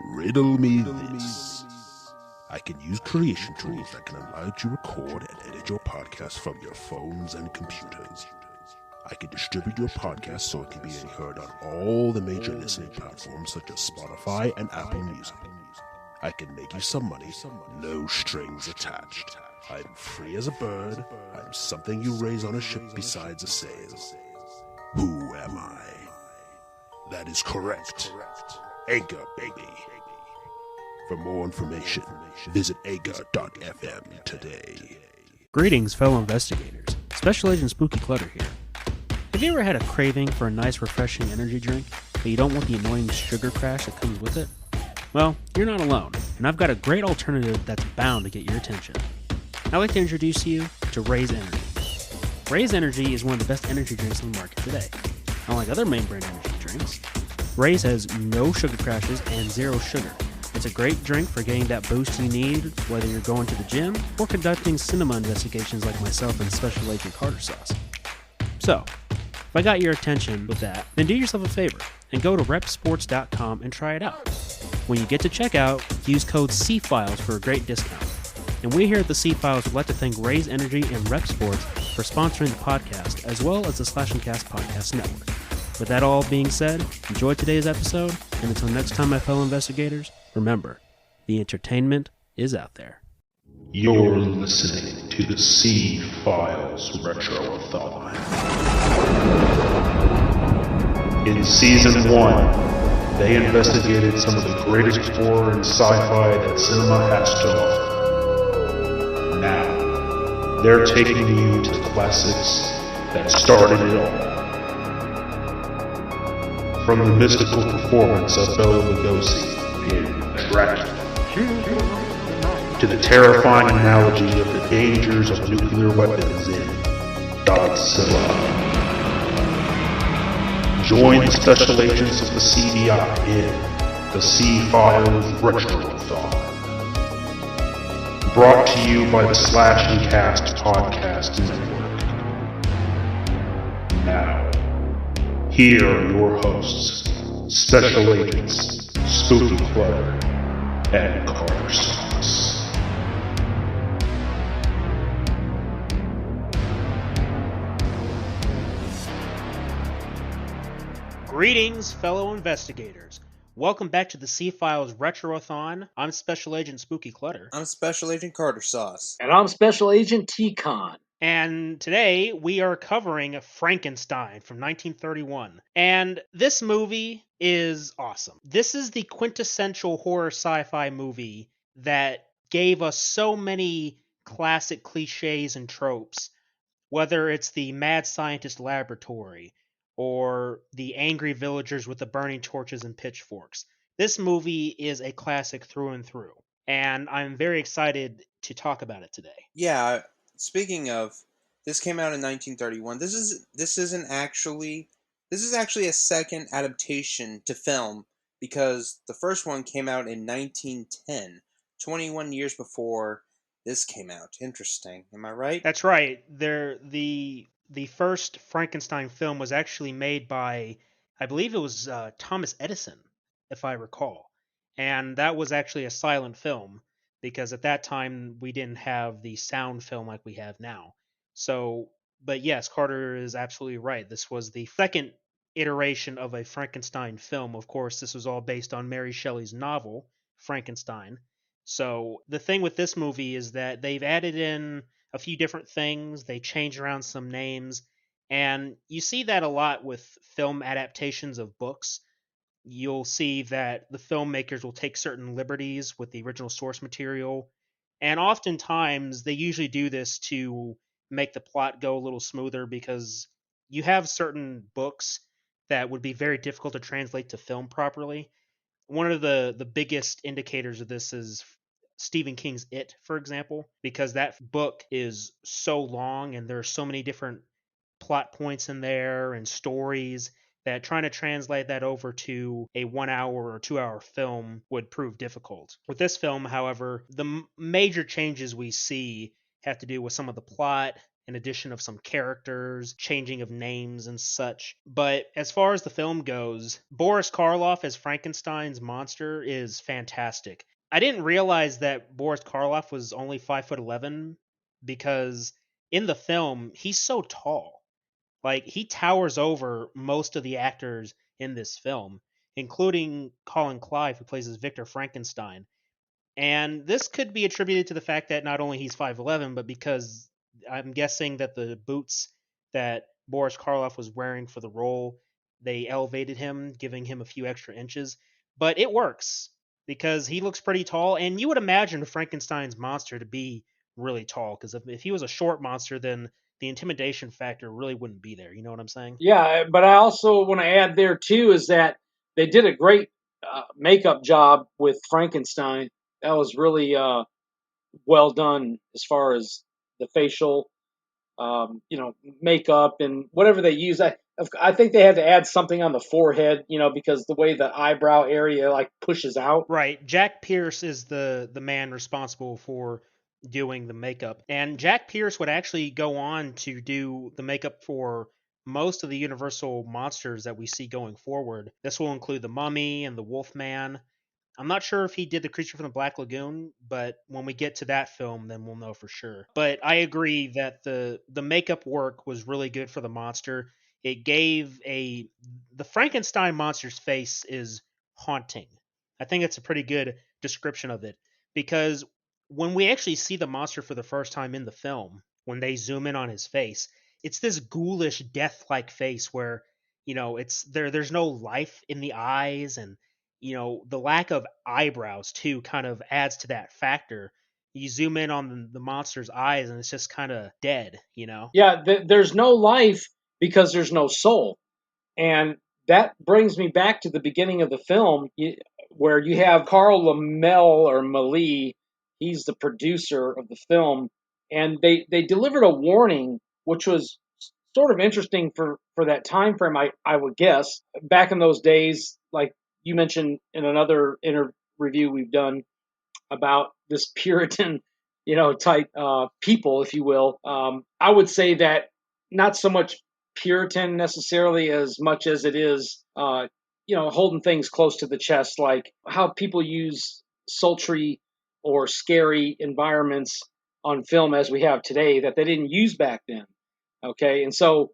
Riddle me this. I can use creation tools that can allow you to record and edit your podcast from your phones and computers. I can distribute your podcast so it can be heard on all the major listening platforms such as Spotify and Apple Music. I can make you some money, no strings attached. I'm free as a bird. I'm something you raise on a ship besides a sail. Who am I? That is correct. Anchor, baby. For more information, visit anchor.fm today. Greetings, fellow investigators. Special Agent Spooky Clutter here. Have you ever had a craving for a nice, refreshing energy drink, but you don't want the annoying sugar crash that comes with it? Well, you're not alone, and I've got a great alternative that's bound to get your attention. I'd like to introduce you to Raze Energy. Raze Energy is one of the best energy drinks on the market today. Unlike other main brand energy drinks, Raze has no sugar crashes and zero sugar. It's a great drink for getting that boost you need, whether you're going to the gym or conducting cinema investigations like myself and Special Agent Carter Sauce. So, if I got your attention with that, then do yourself a favor and go to repsports.com and try it out. When you get to checkout, use code C-Files for a great discount. And we here at the C-Files would like to thank Raze Energy and Repp Sports for sponsoring the podcast, as well as the Slash and Cast Podcast Network. With that all being said, enjoy today's episode, and until next time, my fellow investigators, remember, the entertainment is out there. You're listening to the C-Files RetroAthon. In Season 1, they investigated some of the greatest horror and sci-fi that cinema has to offer. Now, they're taking you to the classics that started it all. From the mystical performance of Lugosi in Dracula, to the terrifying analogy of the dangers of nuclear weapons in Godzilla. Join the special agents of the CBI in the C-Files RetroAthon. Brought to you by the Slash and Cast Podcast Network. Now, here are your hosts, Special Agents Spooky Clutter and Carter Sauce. Greetings, fellow investigators. Welcome back to the C-Files RetroAthon. I'm Special Agent Spooky Clutter. I'm Special Agent Carter Sauce. And I'm Special Agent T-Con. And today we are covering Frankenstein from 1931. And this movie is awesome. This is the quintessential horror sci-fi movie that gave us so many classic cliches and tropes, whether it's the mad scientist laboratory or the angry villagers with the burning torches and pitchforks. This movie is a classic through and through, and I'm very excited to talk about it today. Yeah, speaking of, this came out in 1931. This is actually a second adaptation to film because the first one came out in 1910, 21 years before this came out. Interesting. Am I right? That's right. The first Frankenstein film was actually made by, I believe it was Thomas Edison, if I recall. And that was actually a silent film because at that time we didn't have the sound film like we have now. So, but yes, Carter is absolutely right. This was the second iteration of a Frankenstein film. Of course, this was all based on Mary Shelley's novel, Frankenstein. So the thing with this movie is that they've added in a few different things. They change around some names, and you see that a lot with film adaptations of books. You'll see that the filmmakers will take certain liberties with the original source material, and oftentimes they usually do this to make the plot go a little smoother because you have certain books that would be very difficult to translate to film properly. One of the biggest indicators of this is Stephen King's It, for example, because that book is so long and there are so many different plot points in there and stories that trying to translate that over to a 1 hour or 2 hour film would prove difficult. With this film, however, the major changes we see have to do with some of the plot an addition of some characters, changing of names and such. But as far as the film goes, Boris Karloff as Frankenstein's monster is fantastic. I didn't realize that Boris Karloff was only 5'11", because in the film he's so tall. Like, he towers over most of the actors in this film, including Colin Clive, who plays as Victor Frankenstein. And this could be attributed to the fact that not only he's 5'11", but because I'm guessing that the boots that Boris Karloff was wearing for the role, they elevated him, giving him a few extra inches. But it works because he looks pretty tall, and you would imagine Frankenstein's monster to be really tall, because if he was a short monster, then the intimidation factor really wouldn't be there. You know what I'm saying? Yeah, but I also want to add there too is that they did a great makeup job with Frankenstein. That was really well done as far as the facial, makeup and whatever they use. I think they had to add something on the forehead, because the way the eyebrow area like pushes out. Right. Jack Pierce is the man responsible for doing the makeup. And Jack Pierce would actually go on to do the makeup for most of the Universal monsters that we see going forward. This will include the Mummy and the Wolfman. I'm not sure if he did the Creature from the Black Lagoon, but when we get to that film, then we'll know for sure. But I agree that the makeup work was really good for the monster. It gave the Frankenstein monster's face is haunting. I think it's a pretty good description of it, because when we actually see the monster for the first time in the film, when they zoom in on his face, it's this ghoulish, death-like face where, it's there's no life in the eyes, and the lack of eyebrows too kind of adds to that factor. You zoom in on the monster's eyes and it's just kind of dead. Yeah, there's no life because there's no soul. And that brings me back to the beginning of the film, where you have Carl Lamel or Malee. He's the producer of the film, and they delivered a warning, which was sort of interesting for that time frame. I would guess back in those days, like you mentioned in another review we've done about this Puritan, type people, if you will. I would say that not so much Puritan necessarily as much as it is, holding things close to the chest, like how people use sultry or scary environments on film as we have today that they didn't use back then. Okay, and so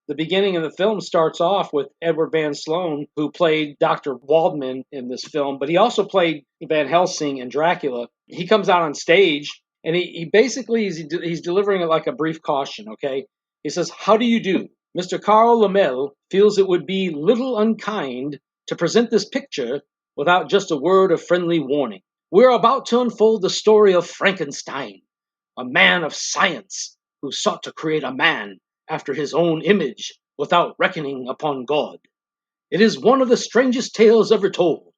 the beginning of the film starts off with Edward Van Sloan, who played Dr. Waldman in this film, but he also played Van Helsing in Dracula. He comes out on stage, and he basically he's delivering it like a brief caution. Okay, he says, "How do you do? Mr. Carl Lamel feels it would be little unkind to present this picture without just a word of friendly warning. We're about to unfold the story of Frankenstein, a man of science who sought to create a man after his own image without reckoning upon God. It is one of the strangest tales ever told.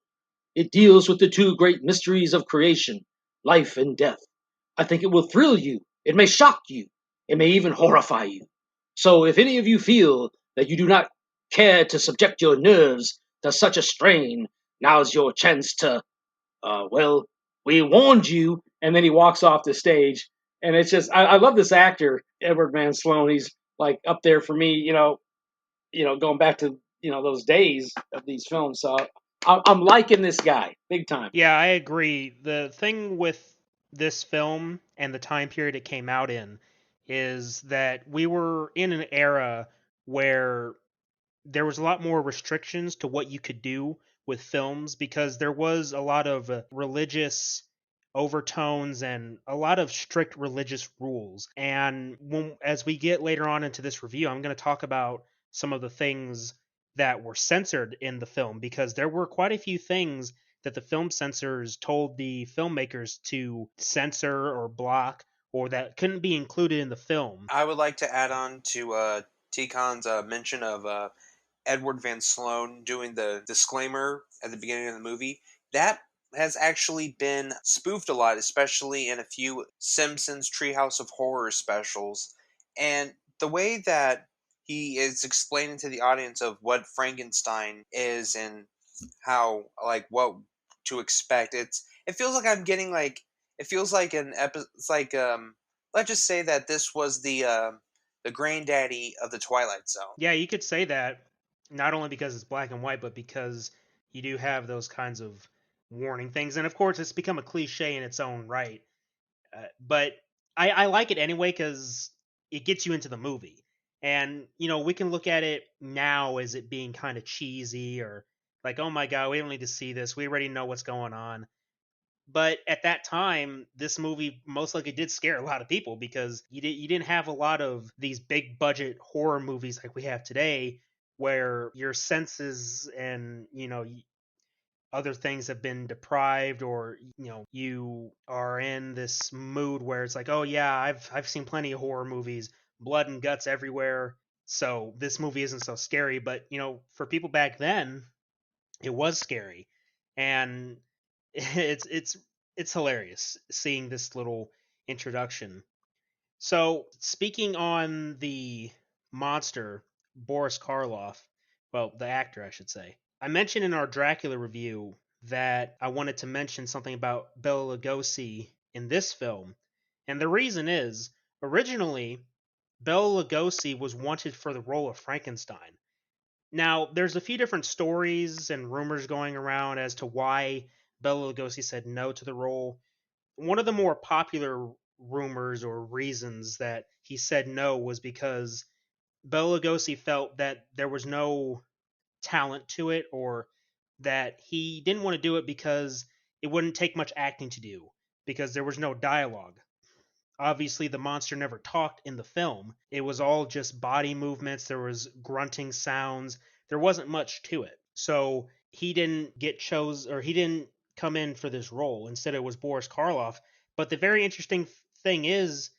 It deals with the two great mysteries of creation, life and death. I think it will thrill you. It may shock you. It may even horrify you. So if any of you feel that you do not care to subject your nerves to such a strain, now's your chance to, we warned you." And then he walks off the stage. And it's just, I love this actor, Edward Van Sloan. He's like up there for me, going back to, those days of these films. So I'm liking this guy big time. Yeah, I agree. The thing with this film and the time period it came out in is that we were in an era where there was a lot more restrictions to what you could do with films, because there was a lot of religious overtones and a lot of strict religious rules. And as we get later on into this review, I'm going to talk about some of the things that were censored in the film, because there were quite a few things that the film censors told the filmmakers to censor or block, or that couldn't be included in the film. I would like to add on to T-Con's mention of Edward Van Sloan doing the disclaimer at the beginning of the movie. That has actually been spoofed a lot, especially in a few Simpsons Treehouse of Horror specials. And the way that he is explaining to the audience of what Frankenstein is and how, like, what to expect, it feels like I'm getting, like, it feels like it's like let's just say that this was the granddaddy of the Twilight Zone. Yeah, you could say that, not only because it's black and white, but because you do have those kinds of warning things. And of course, it's become a cliche in its own right. But I like it anyway because it gets you into the movie. And, we can look at it now as it being kind of cheesy or like, oh my God, we don't need to see this. We already know what's going on. But at that time, this movie most likely did scare a lot of people because you didn't have a lot of these big budget horror movies like we have today, where your senses and other things have been deprived, or you are in this mood where it's like, oh yeah, I've seen plenty of horror movies, blood and guts everywhere, so this movie isn't so scary. But for people back then, it was scary, and it's hilarious seeing this little introduction. So, speaking on the monster, Boris Karloff, well, the actor, I should say, I mentioned in our Dracula review that I wanted to mention something about Bela Lugosi in this film. And the reason is, originally, Bela Lugosi was wanted for the role of Frankenstein. Now, there's a few different stories and rumors going around as to why Bela Lugosi said no to the role. One of the more popular rumors or reasons that he said no was because Bela Lugosi felt that there was no talent to it, or that he didn't want to do it because it wouldn't take much acting to do, because there was no dialogue. Obviously, the monster never talked in the film. It was all just body movements. There was grunting sounds. There wasn't much to it. So he didn't get chosen, or he didn't come in for this role. Instead, it was Boris Karloff. But the very interesting thing is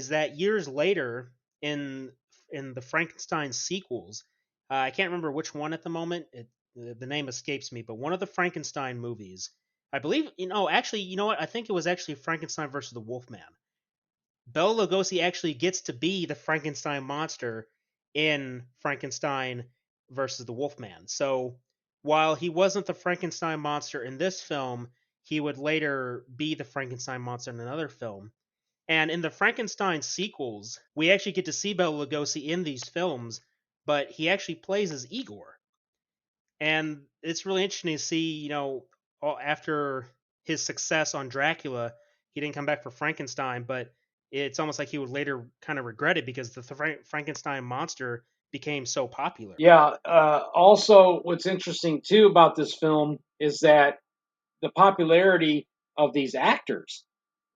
that years later, in the Frankenstein sequels, I can't remember which one at the moment. The name escapes me, but one of the Frankenstein movies, I believe, actually, you know what? I think it was actually Frankenstein versus the Wolfman. Bela Lugosi actually gets to be the Frankenstein monster in Frankenstein versus the Wolfman. So while he wasn't the Frankenstein monster in this film, he would later be the Frankenstein monster in another film. And in the Frankenstein sequels, we actually get to see Bela Lugosi in these films, but he actually plays as Igor. And it's really interesting to see, after his success on Dracula, he didn't come back for Frankenstein, but it's almost like he would later kind of regret it because the Frankenstein monster became so popular. Yeah. Also, what's interesting too about this film is that the popularity of these actors.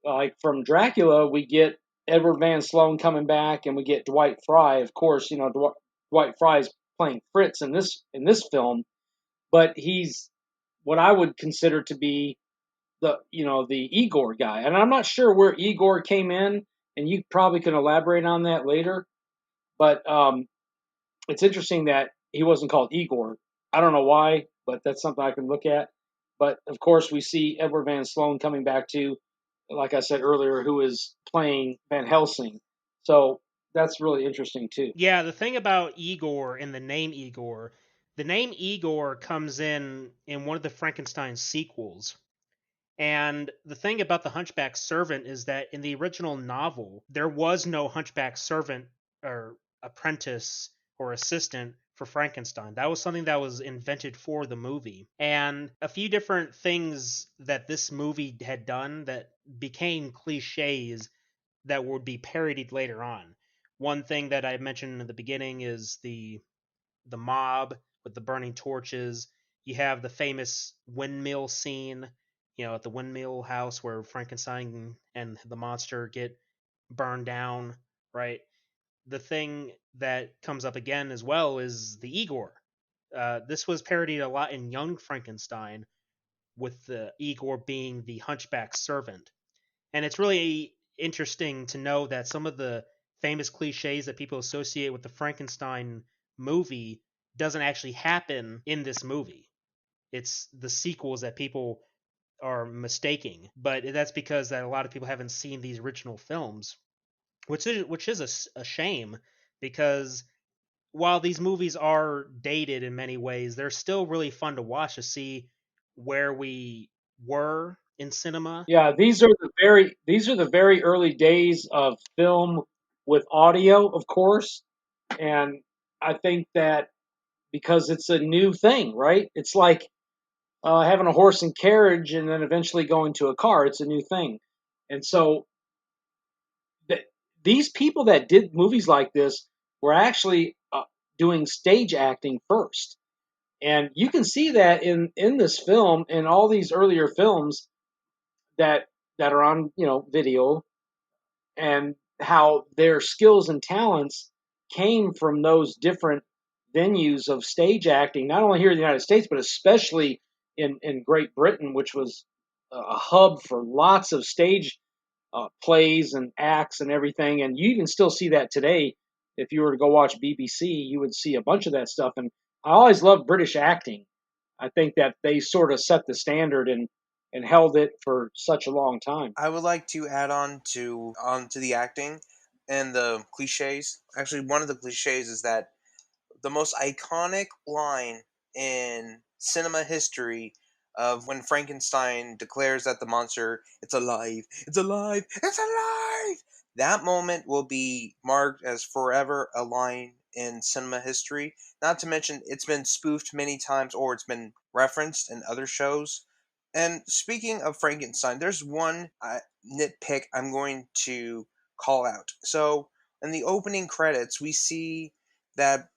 Like from Dracula, we get Edward Van Sloan coming back, and we get Dwight Fry. Of course, Dwight Fry's playing Fritz in this film, but he's what I would consider to be the Igor guy. And I'm not sure where Igor came in, and you probably can elaborate on that later. But it's interesting that he wasn't called Igor. I don't know why, but that's something I can look at. But of course, we see Edward Van Sloan coming back too, like I said earlier, who is playing Van Helsing. So that's really interesting too. Yeah, the thing about Igor and the name Igor comes in one of the Frankenstein sequels. And the thing about the Hunchback servant is that in the original novel, there was no Hunchback servant or apprentice or assistant for Frankenstein. That was something that was invented for the movie. And a few different things that this movie had done that became cliches that would be parodied later on. One thing that I mentioned in the beginning is the mob with the burning torches. You have the famous windmill scene, at the windmill house where Frankenstein and the monster get burned down, right? The thing that comes up again as well is the Igor. This was parodied a lot in Young Frankenstein, with the Igor being the hunchback servant. And it's really interesting to know that some of the famous cliches that people associate with the Frankenstein movie doesn't actually happen in this movie. It's the sequels that people are mistaking, but that's because that a lot of people haven't seen these original films, which is a shame, because while these movies are dated in many ways, they're still really fun to watch, to see where we were in cinema. Yeah, these are the very early days of film with audio, of course, and I think that because it's a new thing, right? It's like having a horse and carriage and then eventually going to a car. It's a new thing, and so th- these people that did movies like this were actually doing stage acting first, and you can see that in this film and all these earlier films that are on video, and how their skills and talents came from those different venues of stage acting, not only here in the United States, but especially in Great Britain, which was a hub for lots of stage plays and acts and everything. And you can still see that today. If you were to go watch BBC, you would see a bunch of that stuff. And I always loved British acting. I think that they sort of set the standard and held it for such a long time. I would like to add on to the acting and the cliches. Actually, one of the cliches is that the most iconic line in cinema history of when Frankenstein declares that the monster, it's alive, it's alive, it's alive. That moment will be marked as forever a line in cinema history. Not to mention, it's been spoofed many times or it's been referenced in other shows. And speaking of Frankenstein, there's one nitpick I'm going to call out. So, in the opening credits, we see that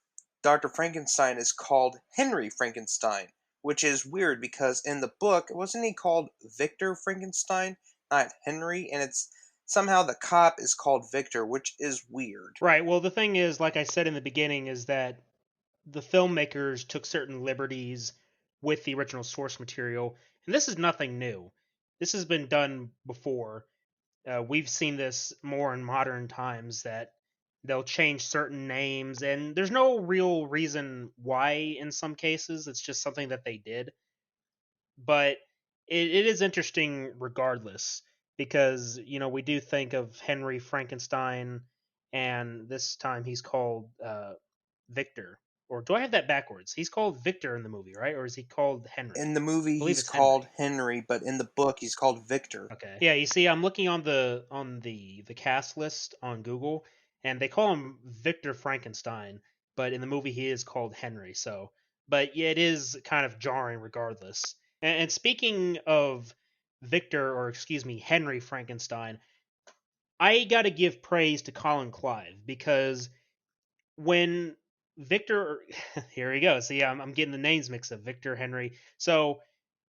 Dr. Frankenstein is called Henry Frankenstein, which is weird because in the book, wasn't he called Victor Frankenstein, not Henry? And it's somehow the cop is called Victor, which is weird. Right. Well, the thing is, like I said in the beginning, is that the filmmakers took certain liberties with the original source material, and this is nothing new. This has been done before. We've seen this more in modern times that they'll change certain names, and there's no real reason why in some cases. It's just something that they did. But it is interesting regardless because, we do think of Henry Frankenstein, and this time he's called Victor. Or do I have that backwards? He's called Victor in the movie, right? Or is he called Henry? In the movie, I believe he's it's called Henry. Henry, but in the book, he's called Victor. Okay. Yeah, you see, I'm looking on the cast list on Google, and they call him Victor Frankenstein, but in the movie he is called Henry. So, but yeah, it is kind of jarring regardless. And speaking of Victor, or excuse me, Henry Frankenstein, I got to give praise to Colin Clive because when Victor, here he goes. See, I'm getting the names mixed up. Victor, Henry. So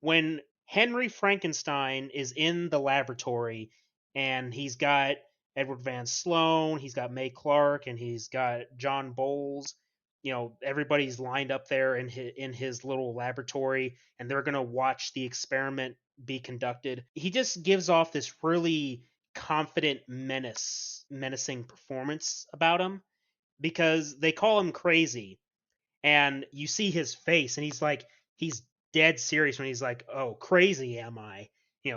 when Henry Frankenstein is in the laboratory and he's got Edward Van Sloan, he's got May Clark, and he's got John Bowles. Everybody's lined up there in his little laboratory, and they're gonna watch the experiment be conducted. He just gives off this really confident menacing performance about him because they call him crazy, and you see his face and he's dead serious when he's like, oh, crazy am I?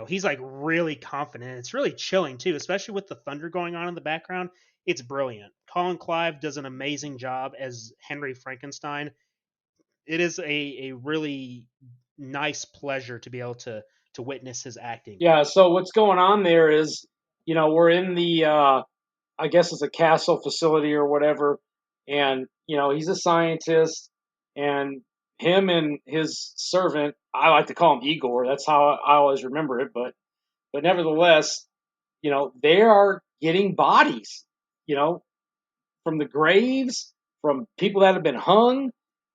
He's like really confident, and it's really chilling too, especially with the thunder going on in the background. It's brilliant. Colin Clive does an amazing job as Henry Frankenstein. It is a really nice pleasure to be able to witness his acting. Yeah, so what's going on there is, we're in the I guess it's a castle facility or whatever, and he's a scientist, and him and his servant, I like to call him Igor. That's how I always remember it, but nevertheless, they are getting bodies, you know, from the graves, from people that have been hung,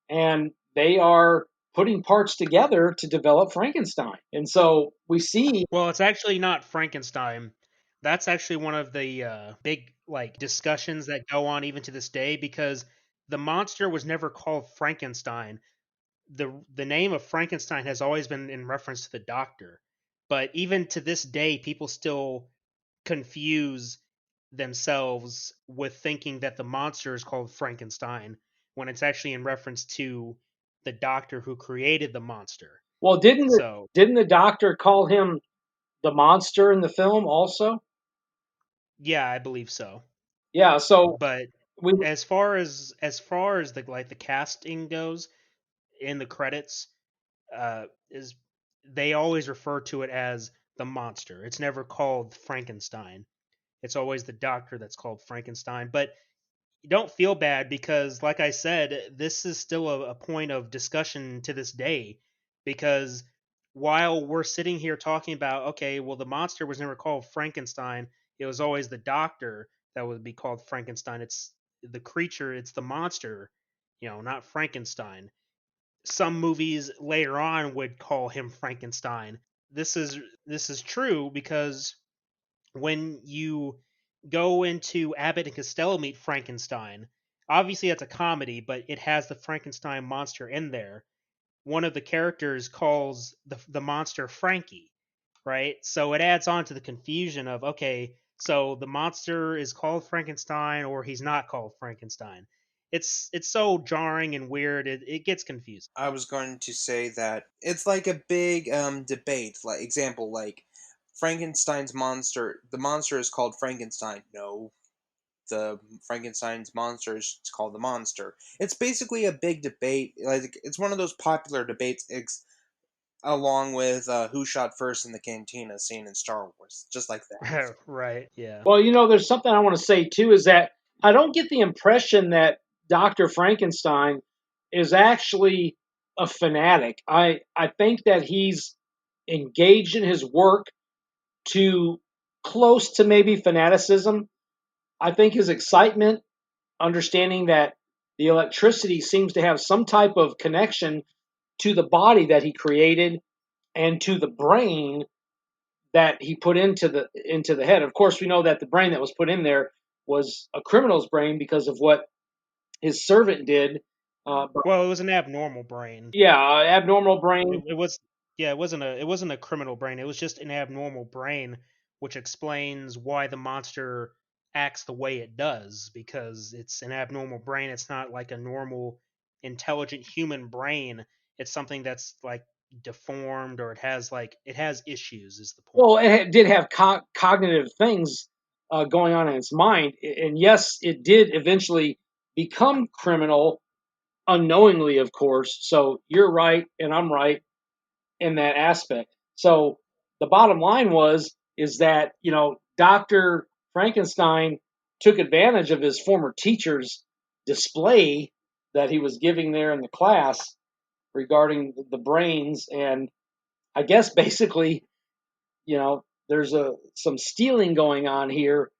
and they are putting parts together to develop Frankenstein. And so we see. Well, it's actually not Frankenstein. That's actually one of the big discussions that go on even to this day because the monster was never called Frankenstein. The name of Frankenstein has always been in reference to the doctor. But even to this day, people still confuse themselves with thinking that the monster is called Frankenstein when it's actually in reference to the doctor who created the monster. Well, So didn't the doctor call him the monster in the film also? yeah, I believe so. Yeah, so But we as far as the casting goes in the credits, is they always refer to it as the monster. It's never called Frankenstein. It's always the doctor that's called Frankenstein. But don't feel bad because, like I said, this is still a point of discussion to this day. Because while we're sitting here talking about, okay, well, the monster was never called Frankenstein, it was always the doctor that would be called Frankenstein. It's the creature, it's the monster, not Frankenstein. Some movies later on would call him Frankenstein. This is true because when you go into Abbott and Costello Meet Frankenstein, obviously that's a comedy, but it has the Frankenstein monster in there. One of the characters calls the monster Frankie, right? So it adds on to the confusion of, okay, so the monster is called Frankenstein or he's not called Frankenstein. It's so jarring and weird. It gets confusing. I was going to say that it's like a big debate. Like example, like Frankenstein's monster. The monster is called Frankenstein. No, the Frankenstein's monster is called the monster. It's basically a big debate. Like it's one of those popular debates, along with who shot first in the cantina scene in Star Wars, just like that. Right, yeah. Well, there's something I want to say too, is that I don't get the impression that Dr. Frankenstein is actually a fanatic. I think that he's engaged in his work to close to maybe fanaticism. I think his excitement, understanding that the electricity seems to have some type of connection to the body that he created and to the brain that he put into the head. Of course, we know that the brain that was put in there was a criminal's brain because of what his servant did. Well, it was an abnormal brain. Yeah, abnormal brain. It was, yeah, it wasn't a criminal brain. It was just an abnormal brain, which explains why the monster acts the way it does, because it's an abnormal brain. It's not like a normal intelligent human brain. It's something that's like deformed, or it has issues, is the point. Well, it did have cognitive things going on in its mind, and yes, it did eventually become criminal unknowingly, of course. So you're right, and I'm right in that aspect. So the bottom line is that Dr. Frankenstein took advantage of his former teacher's display that he was giving there in the class regarding the brains, and I guess basically, there's some stealing going on here.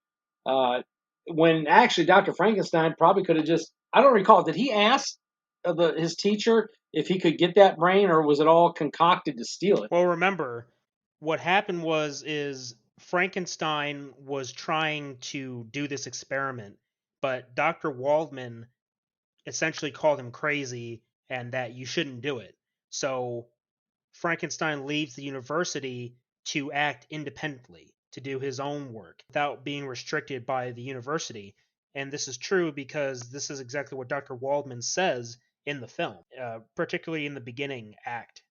When actually Dr. Frankenstein probably could have I don't recall, did he ask his teacher if he could get that brain, or was it all concocted to steal it? Well, remember, what happened is Frankenstein was trying to do this experiment, but Dr. Waldman essentially called him crazy and that you shouldn't do it. So Frankenstein leaves the university to act independently, to do his own work without being restricted by the university. And this is true because this is exactly what Dr. Waldman says in the film, particularly in the beginning act.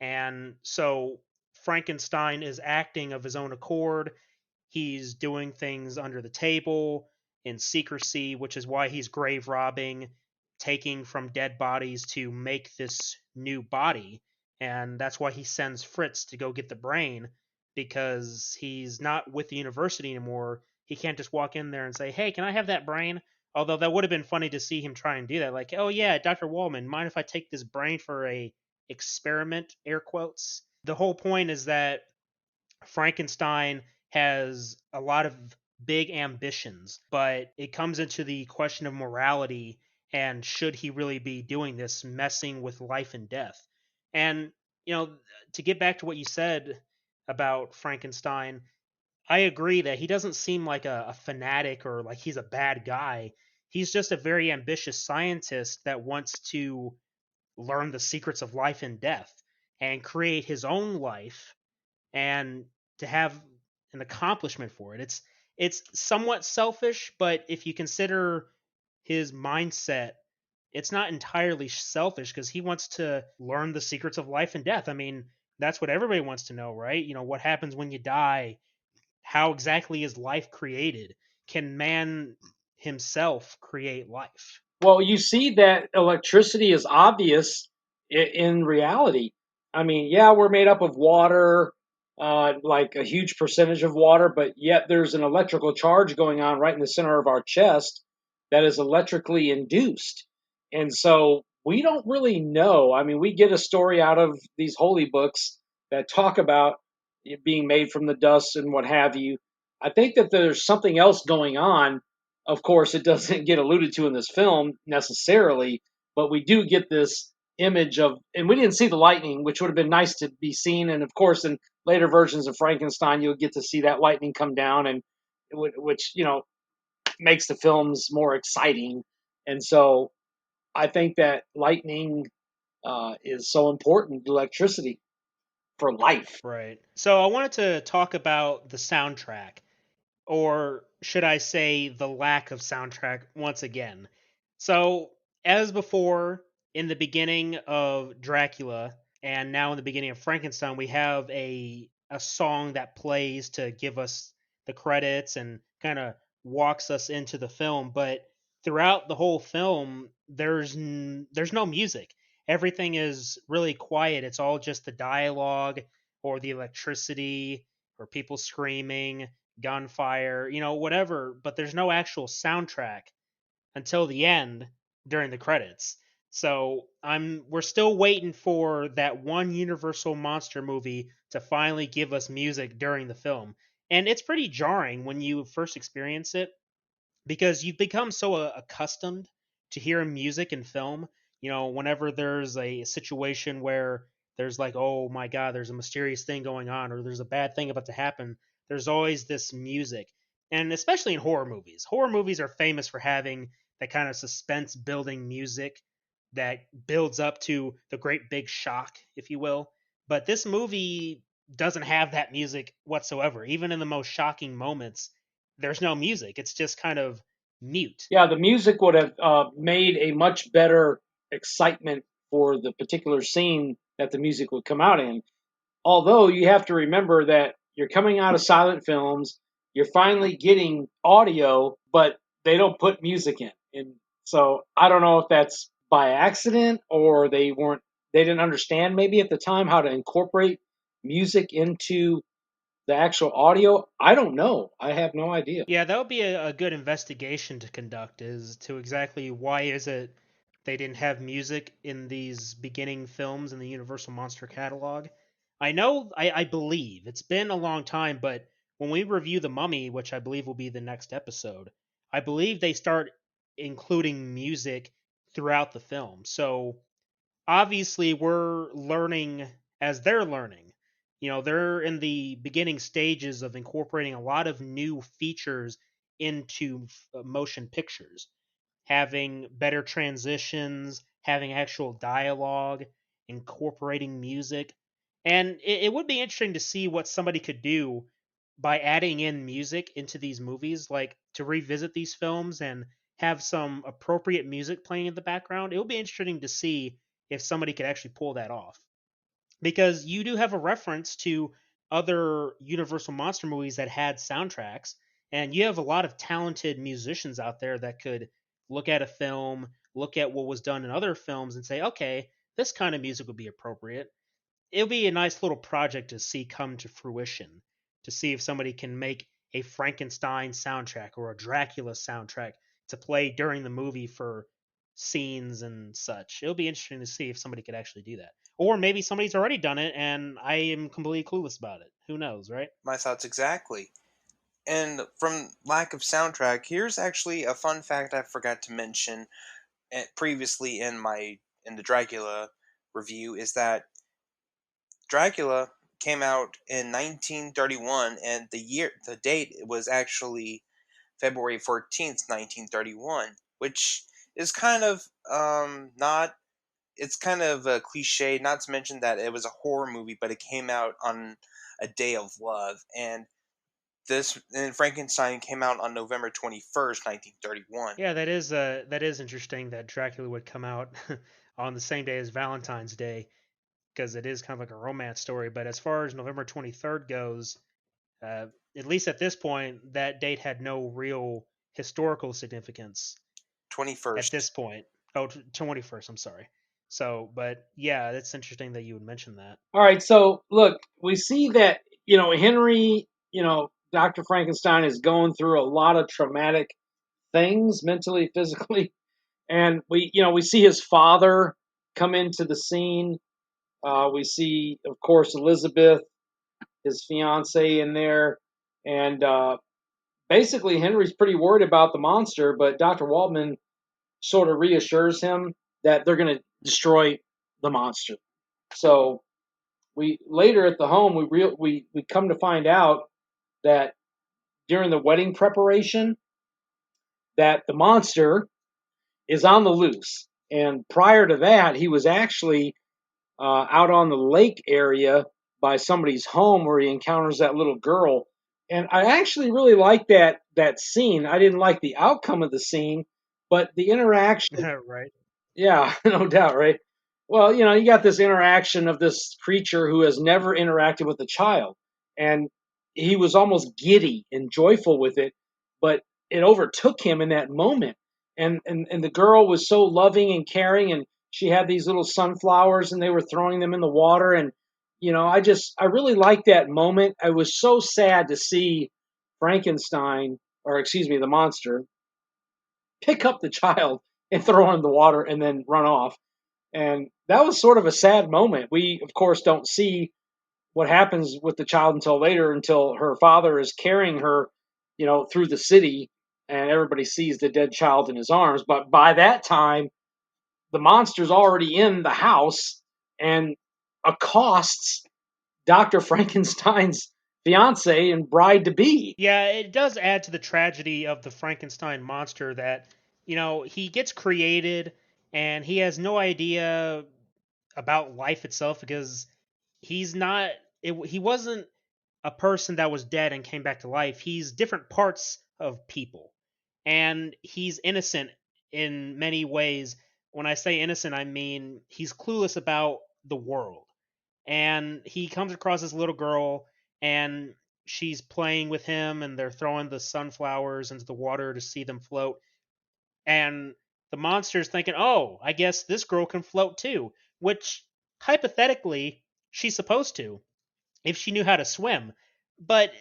And so Frankenstein is acting of his own accord. He's doing things under the table in secrecy, which is why he's grave robbing, taking from dead bodies to make this new body. And that's why he sends Fritz to go get the brain, because he's not with the university anymore. He can't just walk in there and say, hey, can I have that brain? Although that would have been funny to see him try and do that. Like, oh yeah, Dr. Waldman, mind if I take this brain for a experiment, air quotes? The whole point is that Frankenstein has a lot of big ambitions, but it comes into the question of morality, and should he really be doing this, messing with life and death? And, to get back to what you said about Frankenstein, I agree that he doesn't seem like a fanatic or like he's a bad guy. He's just a very ambitious scientist that wants to learn the secrets of life and death and create his own life, and to have an accomplishment for it. It's somewhat selfish, but if you consider his mindset, it's not entirely selfish, because he wants to learn the secrets of life and death. I mean, that's what everybody wants to know, right? What happens when you die? How exactly is life created? Can man himself create life? Well, you see that electricity is obvious in reality. I mean, yeah, we're made up of water like a huge percentage of water, but yet there's an electrical charge going on right in the center of our chest that is electrically induced. And so we don't really know. I mean, we get a story out of these holy books that talk about it being made from the dust and what have you. I think that there's something else going on. Of course, it doesn't get alluded to in this film necessarily, but we do get this image of, and we didn't see the lightning, which would have been nice to be seen. And of course, in later versions of Frankenstein, you'll get to see that lightning come down, and which makes the films more exciting. And so I think that lightning is so important, electricity for life. Right. So I wanted to talk about the soundtrack, or should I say the lack of soundtrack once again. So, as before, in the beginning of Dracula, and now in the beginning of Frankenstein, we have a song that plays to give us the credits and kind of walks us into the film. But throughout the whole film, there's no music. Everything is really quiet. It's all just the dialogue or the electricity or people screaming, gunfire, whatever. But there's no actual soundtrack until the end during the credits. So we're still waiting for that one Universal monster movie to finally give us music during the film. And it's pretty jarring when you first experience it because you've become so accustomed to hearing music in film. Whenever there's a situation where there's like, oh my God, there's a mysterious thing going on or there's a bad thing about to happen, there's always this music. And especially in horror movies. Horror movies are famous for having that kind of suspense building music that builds up to the great big shock, if you will. But this movie doesn't have that music whatsoever. Even in the most shocking moments, there's no music. It's just kind of mute. Yeah, the music would have made a much better excitement for the particular scene that the music would come out in. Although you have to remember that you're coming out of silent films, you're finally getting audio, but they don't put music in. And so I don't know if that's by accident or they didn't understand maybe at the time how to incorporate music into the actual audio. I don't know. I have no idea. Yeah, that would be a good investigation to conduct, is to exactly why is it they didn't have music in these beginning films in the Universal Monster catalog. I believe, it's been a long time, but when we review The Mummy, which I believe will be the next episode, I believe they start including music throughout the film. So obviously we're learning as they're learning. They're in the beginning stages of incorporating a lot of new features into motion pictures, having better transitions, having actual dialogue, incorporating music. And it would be interesting to see what somebody could do by adding in music into these movies, like to revisit these films and have some appropriate music playing in the background. It would be interesting to see if somebody could actually pull that off. Because you do have a reference to other Universal Monster movies that had soundtracks, and you have a lot of talented musicians out there that could look at a film, look at what was done in other films, and say, okay, this kind of music would be appropriate. It would be a nice little project to see come to fruition, to see if somebody can make a Frankenstein soundtrack or a Dracula soundtrack to play during the movie for scenes and such. It'll be interesting to see if somebody could actually do that. Or maybe somebody's already done it and I am completely clueless about it. Who knows, right? My thoughts exactly. And from lack of soundtrack, here's actually a fun fact I forgot to mention previously in the Dracula review, is that Dracula came out in 1931, and the date was actually February 14th, 1931, which is kind of not. It's kind of a cliche, not to mention that it was a horror movie, but it came out on a day of love, and Frankenstein came out on November 21st, 1931. Yeah, that is interesting that Dracula would come out on the same day as Valentine's Day, because it is kind of like a romance story. But as far as November 23rd goes, at least at this point, that date had no real historical significance 21st. at this point. Oh, 21st, I'm sorry. So, but yeah, it's interesting that you would mention that. All right, so look, we see that Henry, Dr. Frankenstein is going through a lot of traumatic things, mentally, physically, and we see his father come into the scene. We see, of course, Elizabeth, his fiance, in there, and basically Henry's pretty worried about the monster, but Dr. Waldman sort of reassures him that they're going to destroy the monster. So we later at the home we come to find out that during the wedding preparation that the monster is on the loose, and prior to that he was actually out on the lake area by somebody's home where he encounters that little girl. And I actually really like that scene. I didn't like the outcome of the scene, but the interaction. Right. Yeah, no doubt, right? Well, you got this interaction of this creature who has never interacted with a child, and he was almost giddy and joyful with it, but it overtook him in that moment. And the girl was so loving and caring, and she had these little sunflowers, and they were throwing them in the water, and I really liked that moment. I was so sad to see Frankenstein, or excuse me, the monster, pick up the child and throw him in the water and then run off. And that was sort of a sad moment. We, of course, don't see what happens with the child until later, until her father is carrying her, through the city, and everybody sees the dead child in his arms. But by that time, the monster's already in the house and accosts Dr. Frankenstein's fiance and bride to be. Yeah, it does add to the tragedy of the Frankenstein monster that, he gets created and he has no idea about life itself because he's not, he wasn't a person that was dead and came back to life. He's different parts of people. And he's innocent in many ways. When I say innocent, I mean he's clueless about the world. And he comes across this little girl, and she's playing with him, and they're throwing the sunflowers into the water to see them float. And the monster's thinking, oh, I guess this girl can float too, which hypothetically she's supposed to if she knew how to swim. But,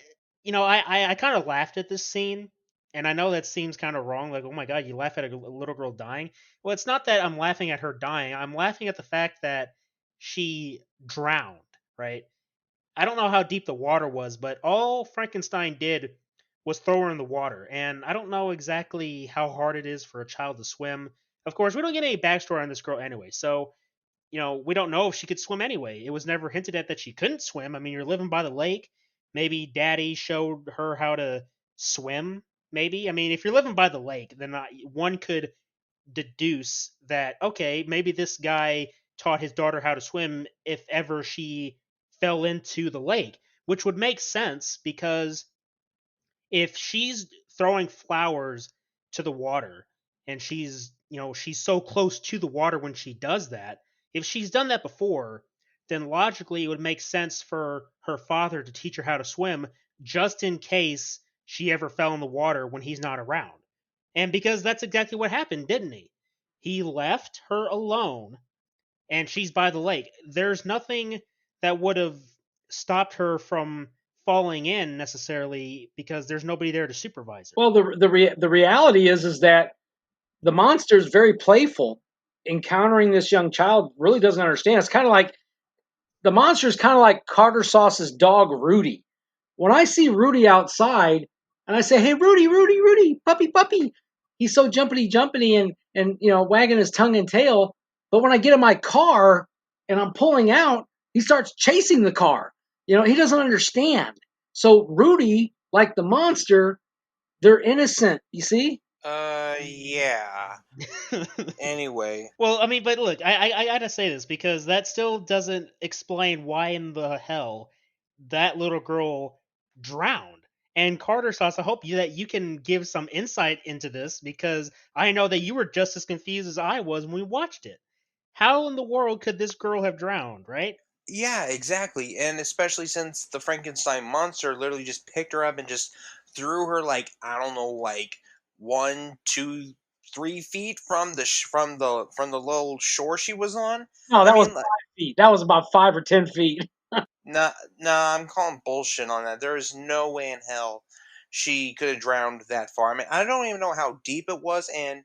I kind of laughed at this scene. And I know that seems kind of wrong. Like, oh my God, you laugh at a little girl dying. Well, it's not that I'm laughing at her dying. I'm laughing at the fact that she drowned, right? I don't know how deep the water was, but all Frankenstein did was throw her in the water. And I don't know exactly how hard it is for a child to swim. Of course, we don't get any backstory on this girl anyway. So, we don't know if she could swim anyway. It was never hinted at that she couldn't swim. I mean, you're living by the lake. Maybe daddy showed her how to swim, maybe. I mean, if you're living by the lake, then one could deduce that, okay, maybe this guy taught his daughter how to swim if ever she fell into the lake, which would make sense because if she's throwing flowers to the water and she's so close to the water when she does that, if she's done that before, then logically it would make sense for her father to teach her how to swim just in case she ever fell in the water when he's not around. And because that's exactly what happened, didn't he? He left her alone and she's by the lake. There's nothing that would have stopped her from falling in necessarily because there's nobody there to supervise her. Well, the reality is that the monster is very playful. Encountering this young child really doesn't understand. It's kind of like the monster is kind of like Carter Sauce's dog Rudy. When I see Rudy outside and I say, "Hey, Rudy, Rudy, Rudy, puppy, puppy," he's so jumpity and wagging his tongue and tail. But when I get in my car and I'm pulling out, he starts chasing the car. He doesn't understand. So Rudy, like the monster, they're innocent. You see? Yeah. Anyway. Well, I mean, but look, I gotta say this because that still doesn't explain why in the hell that little girl drowned. And Carter Sauce, I hope that you can give some insight into this because I know that you were just as confused as I was when we watched it. How in the world could this girl have drowned, right? Yeah, exactly. And especially since the Frankenstein monster literally just picked her up and just threw her like, I don't know, like 1, 2, 3 feet from the from the little shore she was on. No, that was like, 5 feet. That was about 5 or 10 feet. Nah, nah, I'm calling bullshit on that. There is no way in hell she could have drowned that far. I mean, I don't even know how deep it was, and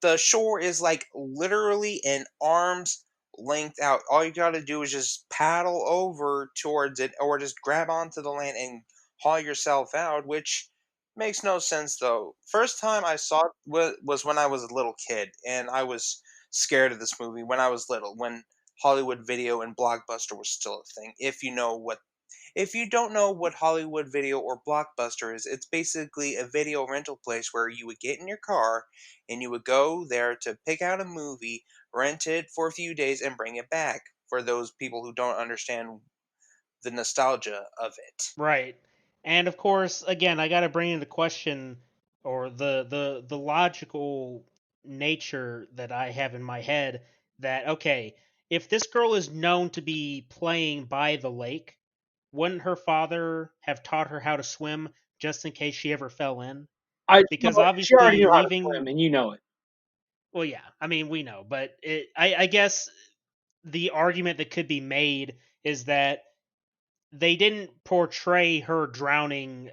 the shore is like literally an arm's length out. All you gotta do is just paddle over towards it, or just grab onto the land and haul yourself out, which makes no sense though. First time I saw it was when I was a little kid, and I was scared of this movie when I was little, when Hollywood Video and Blockbuster was still a thing. If you don't know what Hollywood Video or Blockbuster is, it's basically a video rental place where you would get in your car and you would go there to pick out a movie, rent it for a few days, and bring it back for those people who don't understand the nostalgia of it. Right. And of course, again, I got to bring into question, or the logical nature that I have in my head, that okay, if this girl is known to be playing by the lake, wouldn't her father have taught her how to swim just in case she ever fell in? Because She already obviously knew how to leaving, swim, and you know it. well, yeah, I mean, we know, but I guess the argument that could be made is that they didn't portray her drowning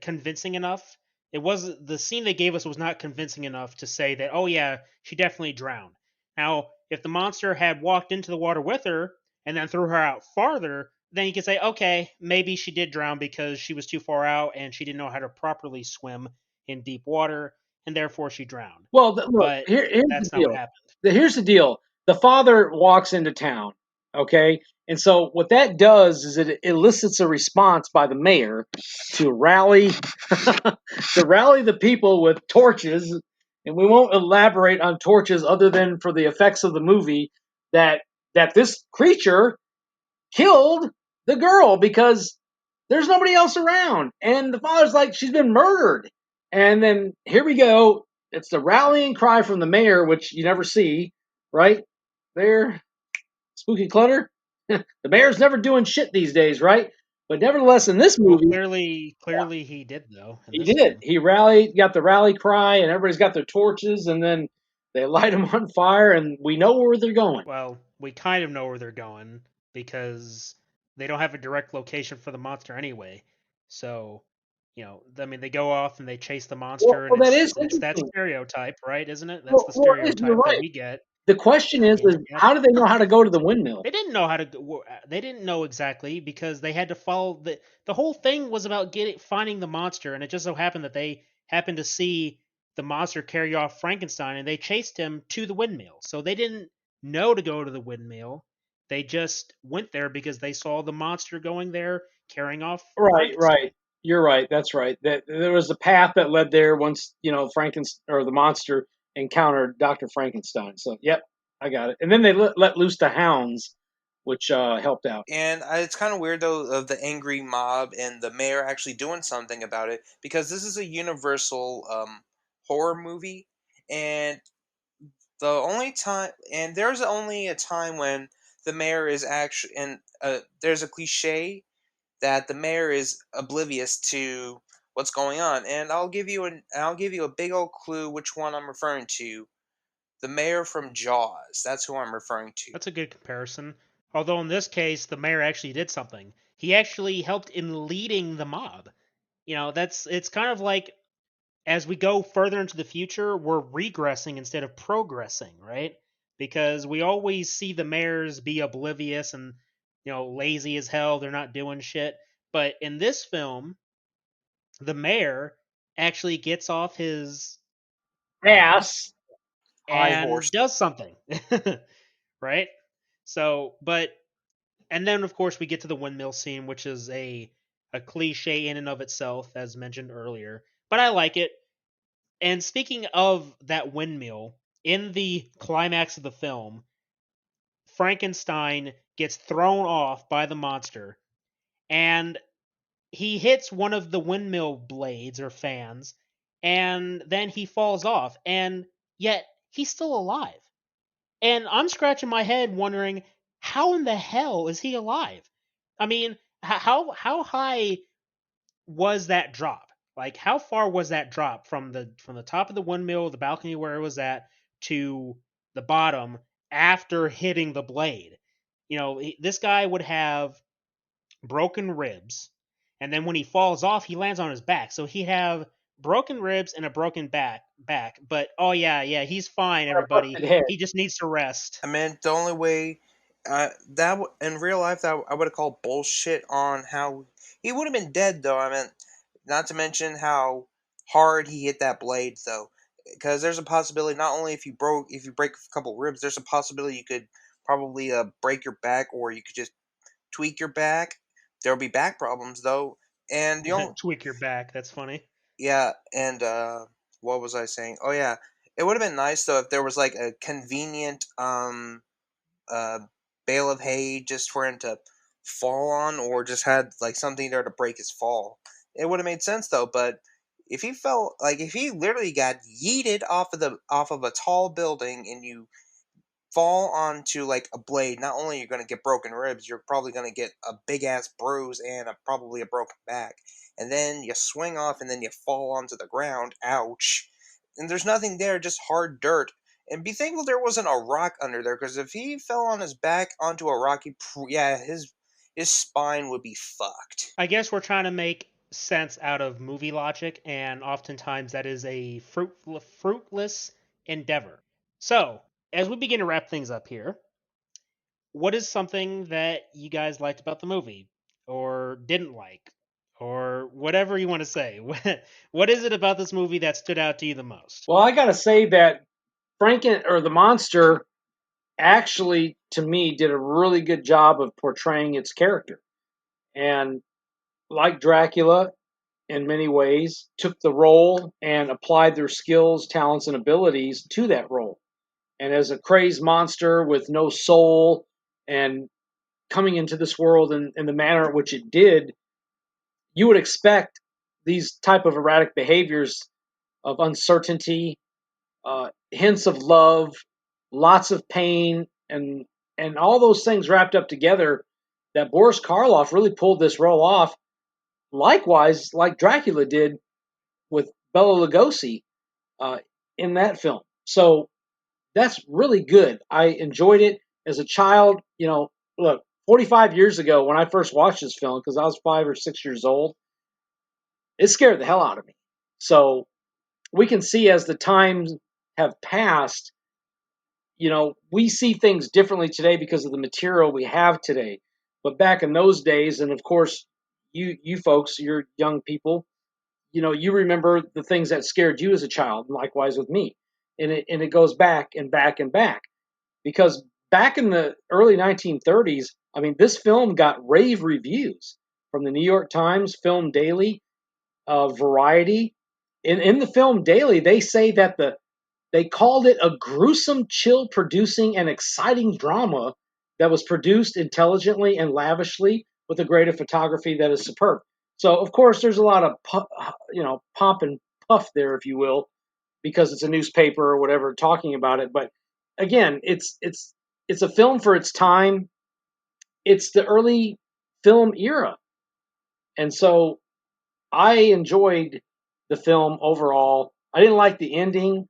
convincing enough. It was the scene they gave us was not convincing enough to say that, oh yeah, she definitely drowned. Now, if the monster had walked into the water with her and then threw her out farther, then you could say, okay, maybe she did drown because she was too far out and she didn't know how to properly swim in deep water, and therefore she drowned. Well, look, But here's the that's not what deal. happened. Here's the deal. The father walks into town, okay? And so what that does is it elicits a response by the mayor to rally to rally the people with torches, and we won't elaborate on torches other than for the effects of the movie that this creature killed the girl because there's nobody else around. And the father's like, she's been murdered. And then here we go. It's the rallying cry from the mayor, which you never see, right? There, spooky clutter. The mayor's never doing shit these days, right? But nevertheless, in this Well, movie, clearly he did though in he this did. film. He rallied, got the rally cry, and everybody's got their torches, and then they light them on fire, and we know where they're going. Well, we kind of know where they're going because they don't have a direct location for the monster anyway. So, I mean, they go off and they chase the monster, and That is it's that interesting. stereotype, right? Isn't it? That's the You're stereotype that right. we get. The question is Yep. how do they know how to go to the windmill? They didn't know how to. They didn't know exactly because they had to follow the whole thing was about finding the monster, and it just so happened that they happened to see the monster carry off Frankenstein, and they chased him to the windmill. So they didn't know to go to the windmill. They just went there because they saw the monster going there carrying off Right, Frankenstein. right. You're right. That's right. That there was a path that led there once Frankenstein or the monster encountered Dr. Frankenstein. So, yep, I got it. And then they let loose the hounds, which helped out. And it's kind of weird though of the angry mob and the mayor actually doing something about it, because this is a universal horror movie, and there's only a time when the mayor is actually, and there's a cliche that the mayor is oblivious to what's going on, and I'll give you a big old clue which one I'm referring to. The mayor from Jaws. That's who I'm referring to. That's a good comparison. Although in this case, the mayor actually did something. He actually helped in leading the mob. It's kind of like as we go further into the future, we're regressing instead of progressing, right? Because we always see the mayors be oblivious and lazy as hell. They're not doing shit. But in this film, the mayor actually gets off his ass High horse. and does something, right? So, and then of course we get to the windmill scene, which is a cliche in and of itself, as mentioned earlier. But I like it. And speaking of that windmill, in the climax of the film, Frankenstein gets thrown off by the monster, and he hits one of the windmill blades or fans, and then he falls off, and yet he's still alive. And I'm scratching my head wondering, how in the hell is he alive? I mean, how high was that drop? Like, how far was that drop from the top of the windmill, the balcony where it was at, to the bottom after hitting the blade? This guy would have broken ribs, and then when he falls off, he lands on his back. So he'd have broken ribs and a broken back. But oh yeah, he's fine. Everybody, busted head. he just needs to rest. I mean, the only way in real life that I would have called bullshit on how he would have been dead though. I mean, not to mention how hard he hit that blade though, because there's a possibility not only if you break a couple ribs, there's a possibility you could probably break your back or you could just tweak your back. There'll be back problems though, and the only Tweak your back. That's funny. yeah, and what was I saying? Oh yeah, it would have been nice though if there was like a convenient uh, bale of hay just for him to fall on, or just had like something there to break his fall. It would have made sense though. But if he literally got yeeted off of a tall building and you fall onto like a blade, not only you're going to get broken ribs, you're probably going to get a big ass bruise and probably a broken back. And then you swing off and then you fall onto the ground. Ouch. And there's nothing there, just hard dirt. And be thankful there wasn't a rock under there, because if he fell on his back onto a rock, his spine would be fucked. I guess we're trying to make sense out of movie logic, and oftentimes that is a fruitless endeavor. So, as we begin to wrap things up here, what is something that you guys liked about the movie, or didn't like, or whatever you want to say? What is it about this movie that stood out to you the most? Well, I gotta say that the monster actually, to me, did a really good job of portraying its character. And like Dracula, in many ways, took the role and applied their skills, talents, and abilities to that role. And as a crazed monster with no soul and coming into this world in the manner in which it did, you would expect these type of erratic behaviors of uncertainty, hints of love, lots of pain, and all those things wrapped up together. That Boris Karloff really pulled this role off. Likewise, like Dracula did with Bela Lugosi in that film. So that's really good. I enjoyed it as a child. Look, 45 years ago when I first watched this film, because I was 5 or 6 years old, it scared the hell out of me. So we can see as the times have passed, we see things differently today because of the material we have today. But back in those days, and of course, you folks, you're young people, you remember the things that scared you as a child, and likewise with me. And it goes back and back and back. Because back in the early 1930s, I mean, this film got rave reviews from the New York Times, Film Daily, Variety. In the Film Daily, they say that they called it a gruesome, chill-producing, and exciting drama that was produced intelligently and lavishly with a grade of photography that is superb. So, of course, there's a lot of pomp and puff there, if you will, because it's a newspaper or whatever talking about it. But again, it's a film for its time. It's the early film era, and so I enjoyed the film overall. I didn't like the ending,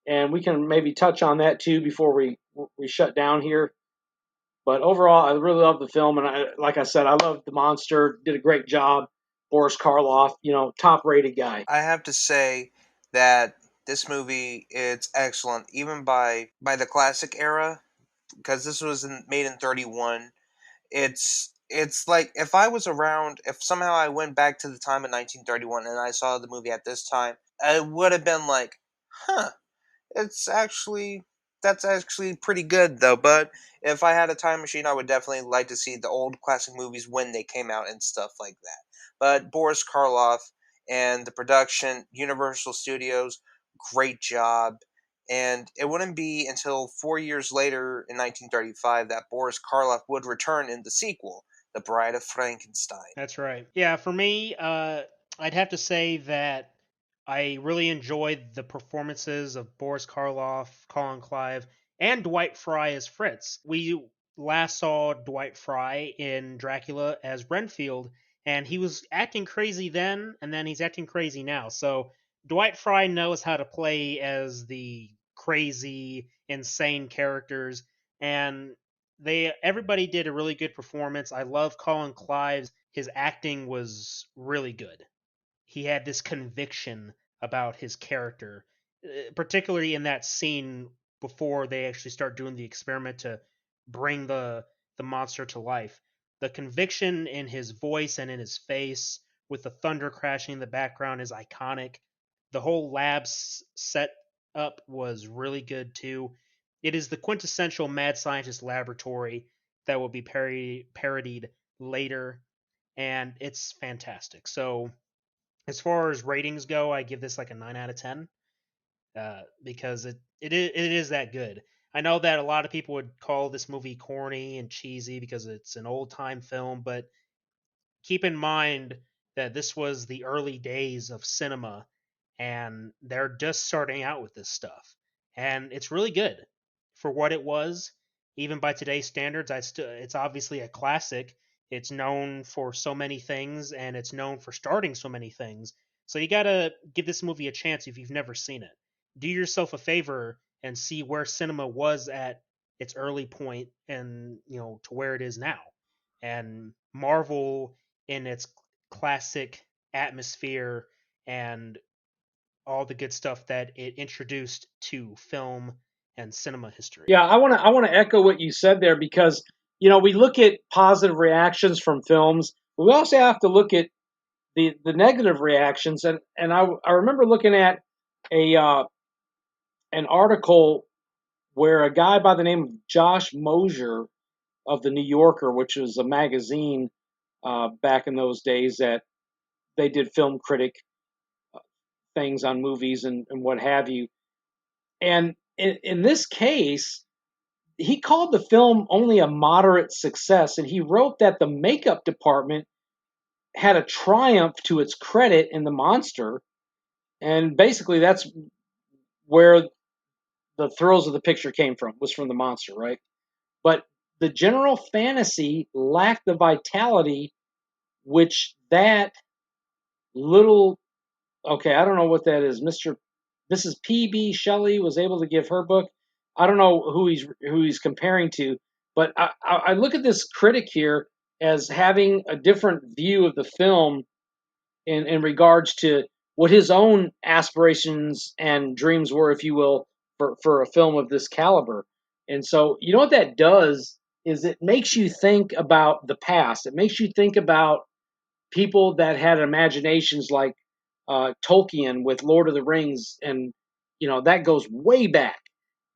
and we can maybe touch on that too before we shut down here. But overall, I really love the film, and like I said, I love the monster. Did a great job. Boris Karloff, top rated guy. I have to say that this movie, it's excellent, even by the classic era, because this was made in 31. It's like if I was around, if somehow I went back to the time of 1931 and I saw the movie at this time, I would have been like, huh, that's actually pretty good though. But if I had a time machine, I would definitely like to see the old classic movies when they came out and stuff like that. But Boris Karloff and the production, Universal Studios, great job. And it wouldn't be until 4 years later in 1935 that Boris Karloff would return in the sequel, The Bride of Frankenstein. That's right. Yeah, for me, I'd have to say that I really enjoyed the performances of Boris Karloff, Colin Clive, and Dwight Fry as Fritz. We last saw Dwight Fry in Dracula as Renfield, and he was acting crazy then, and then he's acting crazy now. So Dwight Fry knows how to play as the crazy, insane characters, and everybody did a really good performance. I love Colin Clive's. His acting was really good. He had this conviction about his character, particularly in that scene before they actually start doing the experiment to bring the monster to life. The conviction in his voice and in his face, with the thunder crashing in the background, is iconic. The whole lab set up was really good too. It is the quintessential mad scientist laboratory that will be parodied later, and it's fantastic. So as far as ratings go, I give this like a 9 out of 10 because it is that good. I know that a lot of people would call this movie corny and cheesy because it's an old time film, but keep in mind that this was the early days of cinema and they're just starting out with this stuff. And it's really good for what it was. Even by today's standards, it's obviously a classic. It's known for so many things and it's known for starting so many things. So you got to give this movie a chance if you've never seen it. Do yourself a favor and see where cinema was at its early point and, to where it is now. And marvel in its classic atmosphere and all the good stuff that it introduced to film and cinema history. Yeah, I want to echo what you said there because we look at positive reactions from films, but we also have to look at the negative reactions. And I remember looking at an article where a guy by the name of Josh Mosier of the New Yorker, which was a magazine back in those days that they did film critic things on movies and what have you. And in this case, he called the film only a moderate success, and he wrote that the makeup department had a triumph to its credit in the monster, and basically that's where the thrills of the picture came from, was from the monster, right? But the general fantasy lacked the vitality which that little, okay, I don't know what that is, Mrs. P.B. Shelley was able to give her book. I don't know who he's comparing to, but I look at this critic here as having a different view of the film in regards to what his own aspirations and dreams were, if you will, for a film of this caliber. And so, what that does is it makes you think about the past. It makes you think about people that had imaginations like Tolkien with Lord of the Rings, and that goes way back.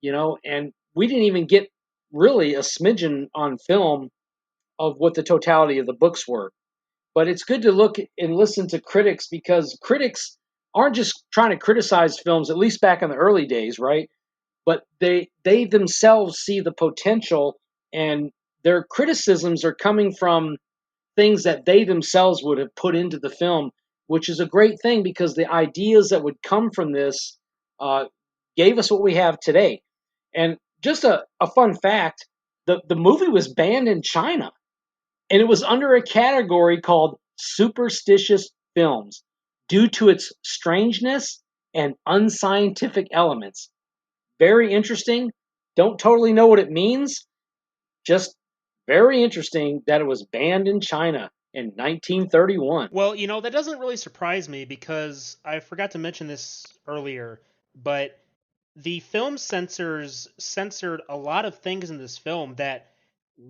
And we didn't even get really a smidgen on film of what the totality of the books were. But it's good to look and listen to critics because critics aren't just trying to criticize films, at least back in the early days, right? But they themselves see the potential, and their criticisms are coming from things that they themselves would have put into the film, which is a great thing because the ideas that would come from this gave us what we have today. And just a fun fact, the movie was banned in China, and it was under a category called superstitious films due to its strangeness and unscientific elements. Very interesting. Don't totally know what it means. Just very interesting that it was banned in China in 1931. Well, that doesn't really surprise me because I forgot to mention this earlier, but the film censors censored a lot of things in this film that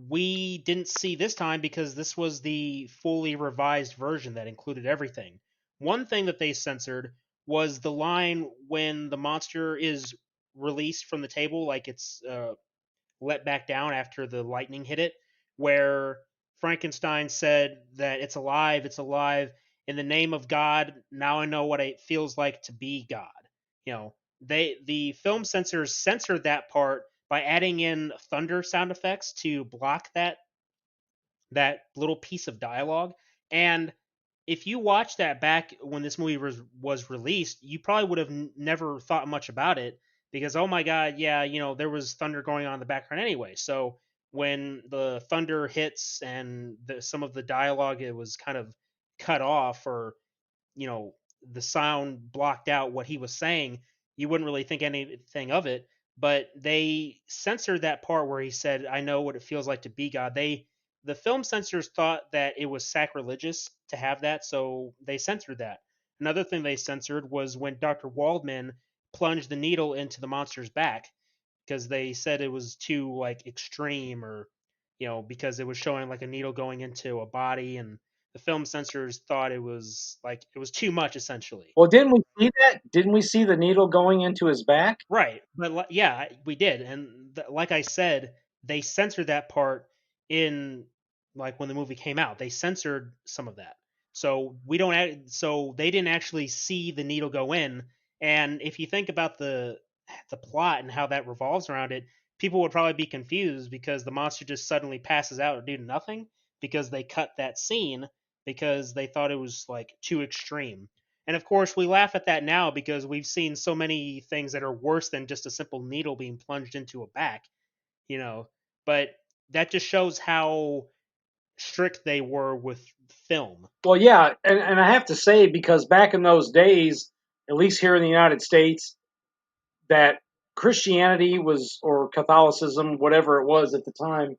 we didn't see this time because this was the fully revised version that included everything. One thing that they censored was the line when the monster is released from the table, like it's let back down after the lightning hit it, where Frankenstein said that it's alive, in the name of God. Now I know what it feels like to be God. The film censors censored that part by adding in thunder sound effects to block that little piece of dialogue. And if you watch that back when this movie was released, you probably would have never thought much about it because, oh my God, yeah, there was thunder going on in the background anyway. So when the thunder hits and some of the dialogue, it was kind of cut off, or, the sound blocked out what he was saying, you wouldn't really think anything of it. but they censored that part where he said, "I know what it feels like to be God." The film censors thought that it was sacrilegious to have that, so they censored that. Another thing they censored was when Dr. Waldman plunged the needle into the monster's back, because they said it was too like extreme, or because it was showing like a needle going into a body, and the film censors thought it was too much, essentially. Well, didn't we see that? Didn't we see the needle going into his back? Right, but yeah, we did, and like I said, they censored that part in like when the movie came out. They censored some of that, so so they didn't actually see the needle go in. And if you think about the plot and how that revolves around it, people would probably be confused because the monster just suddenly passes out due to nothing, because they cut that scene because they thought it was like too extreme. And of course, we laugh at that now because we've seen so many things that are worse than just a simple needle being plunged into a back, you know. But that just shows how strict they were with film. Well, yeah, and I have to say, because back in those days, at least here in the United States, that Christianity was, or Catholicism, whatever it was at the time,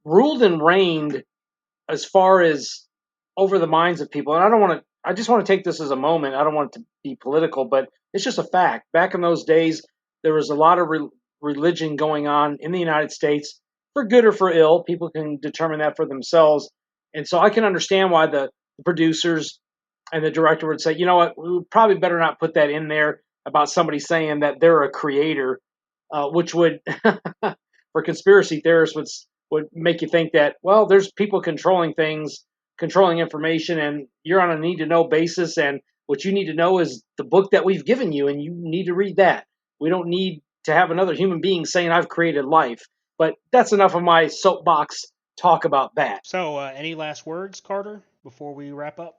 ruled and reigned as far as over the minds of people. And I just want to take this as a moment. I don't want it to be political, but it's just a fact. Back in those days, there was a lot of religion going on in the United States, for good or for ill. People can determine that for themselves. And so I can understand why the producers and the director would say, you know what, we probably better not put that in there about somebody saying that they're a creator, which would, for conspiracy theorists, would make you think that, well, there's people controlling things, controlling information, and you're on a need to know basis, and what you need to know is the book that we've given you, and you need to read that. We don't need to have another human being saying I've created life. But that's enough of my soapbox talk about that. So, any last words, Carter, before we wrap up?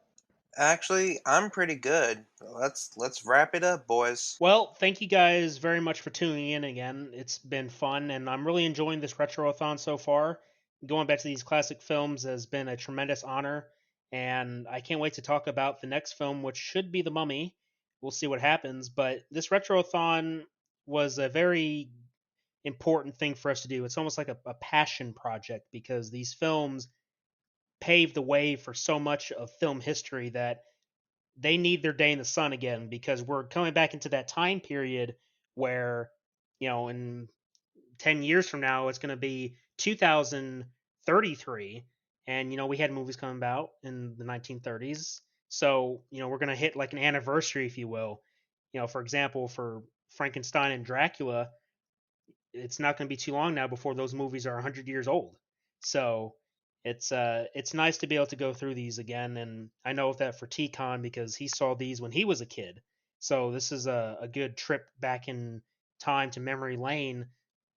Actually, I'm pretty good. Let's wrap it up, boys. Well, thank you guys very much for tuning in again. It's been fun, and I'm really enjoying this retroathon so far. Going back to these classic films has been a tremendous honor, and I can't wait to talk about the next film, which should be The Mummy. We'll see what happens, but this retroathon was a very important thing for us to do. It's almost like a passion project, because these films paved the way for so much of film history that they need their day in the sun again, because we're coming back into that time period where, in 10 years from now, it's going to be 2033. And, we had movies coming out in the 1930s. So, we're going to hit like an anniversary, if you will. For example, for Frankenstein and Dracula, it's not going to be too long now before those movies are 100 years old. So it's nice to be able to go through these again, and I know that for T-Con, because he saw these when he was a kid. So this is a good trip back in time to memory lane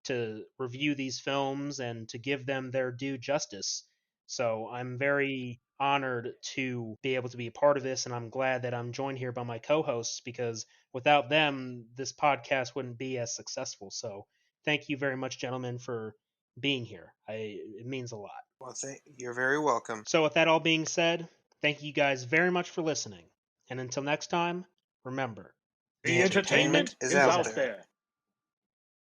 to review these films and to give them their due justice. So I'm very honored to be able to be a part of this, and I'm glad that I'm joined here by my co-hosts, because without them, this podcast wouldn't be as successful. So thank you very much, gentlemen, for being here. It means a lot. Well, you're very welcome. So with that all being said, thank you guys very much for listening. And until next time, remember, the entertainment is out there.